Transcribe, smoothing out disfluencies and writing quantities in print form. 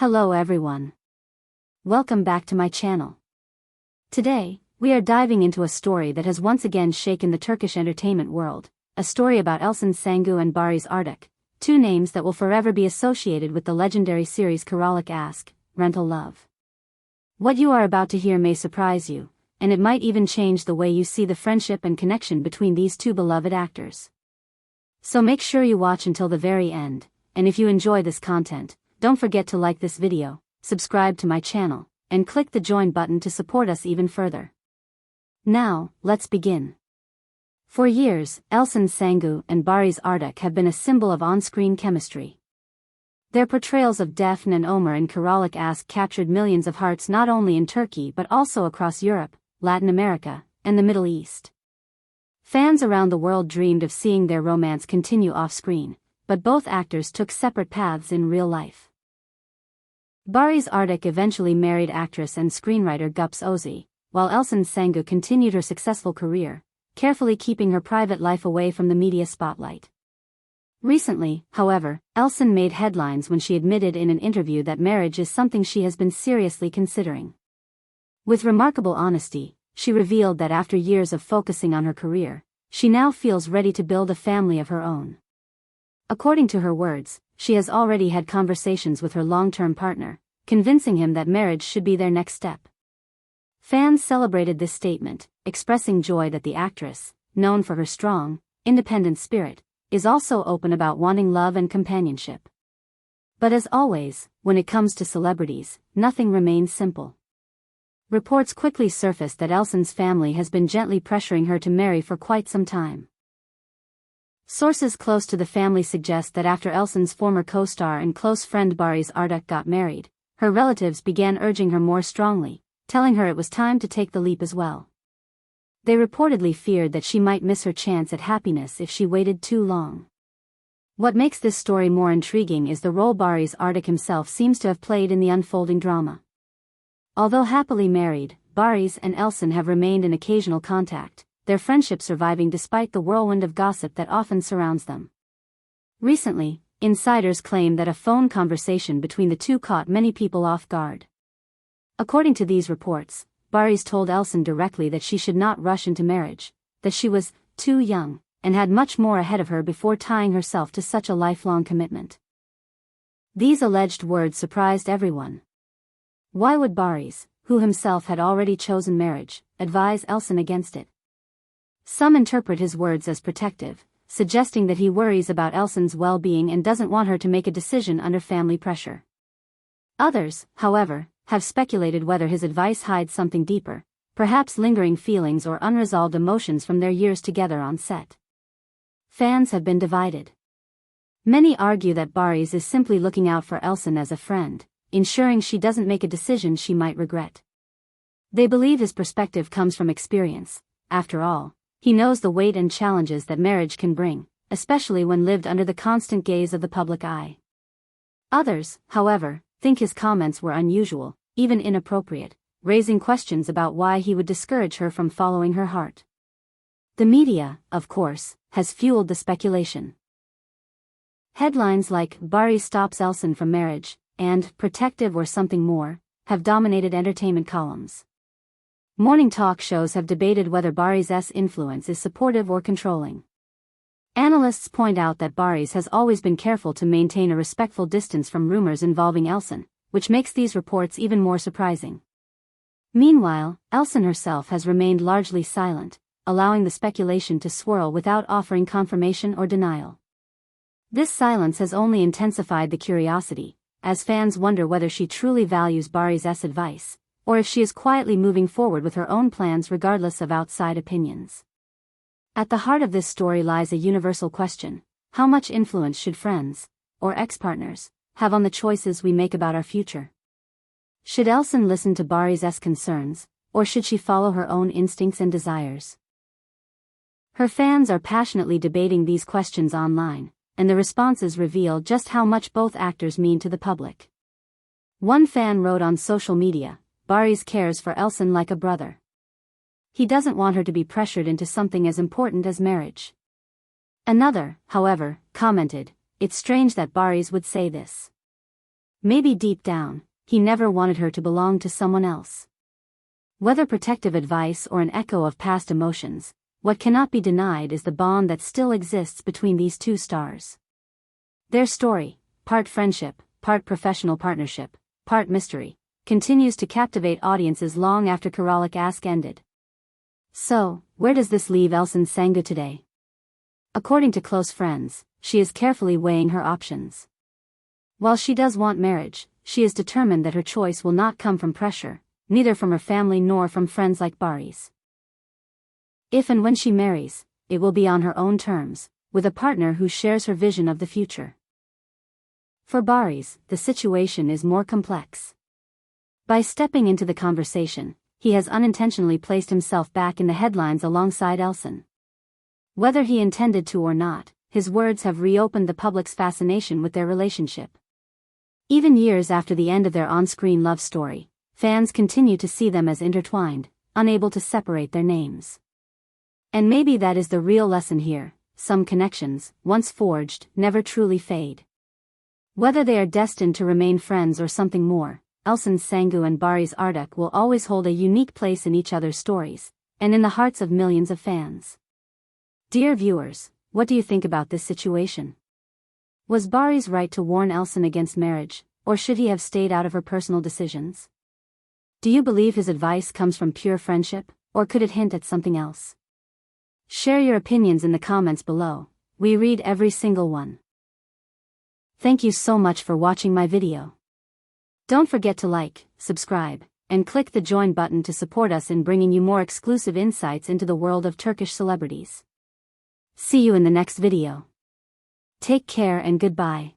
Hello everyone. Welcome back to my channel. Today, we are diving into a story that has once again shaken the Turkish entertainment world, a story about Elçin Sangu and Barış Arduç, two names that will forever be associated with the legendary series Karalık Aşk, Rental Love. What you are about to hear may surprise you, and it might even change the way you see the friendship and connection between these two beloved actors. So make sure you watch until the very end, and if you enjoy this content, don't forget to like this video, subscribe to my channel, and click the join button to support us even further. Now, let's begin. For years, Elçin Sangu and Barış Arduç have been a symbol of on-screen chemistry. Their portrayals of Defne and Ömer in Karalık Aşk captured millions of hearts not only in Turkey but also across Europe, Latin America, and the Middle East. Fans around the world dreamed of seeing their romance continue off-screen, but both actors took separate paths in real life. Barış Arduç eventually married actress and screenwriter Güps Özay, while Elçin Sangu continued her successful career, carefully keeping her private life away from the media spotlight. Recently, however, Elçin made headlines when she admitted in an interview that marriage is something she has been seriously considering. With remarkable honesty, she revealed that after years of focusing on her career, she now feels ready to build a family of her own. According to her words, she has already had conversations with her long-term partner, convincing him that marriage should be their next step. Fans celebrated this statement, expressing joy that the actress, known for her strong, independent spirit, is also open about wanting love and companionship. But as always, when it comes to celebrities, nothing remains simple. Reports quickly surfaced that Elçin's family has been gently pressuring her to marry for quite some time. Sources close to the family suggest that after Elçin's former co-star and close friend Barış Arduç got married, her relatives began urging her more strongly, telling her it was time to take the leap as well. They reportedly feared that she might miss her chance at happiness if she waited too long. What makes this story more intriguing is the role Barış Arduç himself seems to have played in the unfolding drama. Although happily married, Barış and Elçin have remained in occasional contact, their friendship surviving despite the whirlwind of gossip that often surrounds them. Recently, insiders claim that a phone conversation between the two caught many people off guard. According to these reports, Barış told Elçin directly that she should not rush into marriage, that she was too young, and had much more ahead of her before tying herself to such a lifelong commitment. These alleged words surprised everyone. Why would Barış, who himself had already chosen marriage, advise Elçin against it? Some interpret his words as protective, suggesting that he worries about Elçin's well-being and doesn't want her to make a decision under family pressure. Others, however, have speculated whether his advice hides something deeper, perhaps lingering feelings or unresolved emotions from their years together on set. Fans have been divided. Many argue that Barış is simply looking out for Elçin as a friend, ensuring she doesn't make a decision she might regret. They believe his perspective comes from experience. After all, he knows the weight and challenges that marriage can bring, especially when lived under the constant gaze of the public eye. Others, however, think his comments were unusual, even inappropriate, raising questions about why he would discourage her from following her heart. The media, of course, has fueled the speculation. Headlines like "Barış stops Elçin from marriage" and "protective or something more" have dominated entertainment columns. Morning talk shows have debated whether Barış's influence is supportive or controlling. Analysts point out that Barış has always been careful to maintain a respectful distance from rumors involving Elçin, which makes these reports even more surprising. Meanwhile, Elçin herself has remained largely silent, allowing the speculation to swirl without offering confirmation or denial. This silence has only intensified the curiosity, as fans wonder whether she truly values Barış's advice, or if she is quietly moving forward with her own plans regardless of outside opinions. At the heart of this story lies a universal question: how much influence should friends, or ex-partners, have on the choices we make about our future? Should Elçin listen to Barış's concerns, or should she follow her own instincts and desires? Her fans are passionately debating these questions online, and the responses reveal just how much both actors mean to the public. One fan wrote on social media, "Barış cares for Elçin like a brother. He doesn't want her to be pressured into something as important as marriage." Another, however, commented, "It's strange that Barış would say this. Maybe deep down, he never wanted her to belong to someone else. Whether protective advice or an echo of past emotions, what cannot be denied is the bond that still exists between these two stars. Their story, part friendship, part professional partnership, part mystery, continues to captivate audiences long after Kerala Ask ended. So, where does this leave Elçin Sangu today? According to close friends, she is carefully weighing her options. While she does want marriage, she is determined that her choice will not come from pressure, neither from her family nor from friends like Barış. If and when she marries, it will be on her own terms, with a partner who shares her vision of the future. For Barış, the situation is more complex. By stepping into the conversation, he has unintentionally placed himself back in the headlines alongside Elçin. Whether he intended to or not, his words have reopened the public's fascination with their relationship. Even years after the end of their on-screen love story, fans continue to see them as intertwined, unable to separate their names. And maybe that is the real lesson here: some connections, once forged, never truly fade. Whether they are destined to remain friends or something more, Elçin Sangu and Barış Arduç will always hold a unique place in each other's stories, and in the hearts of millions of fans. Dear viewers, what do you think about this situation? Was Barış right to warn Elçin against marriage, or should he have stayed out of her personal decisions? Do you believe his advice comes from pure friendship, or could it hint at something else? Share your opinions in the comments below. We read every single one. Thank you so much for watching my video. Don't forget to like, subscribe, and click the join button to support us in bringing you more exclusive insights into the world of Turkish celebrities. See you in the next video. Take care and goodbye.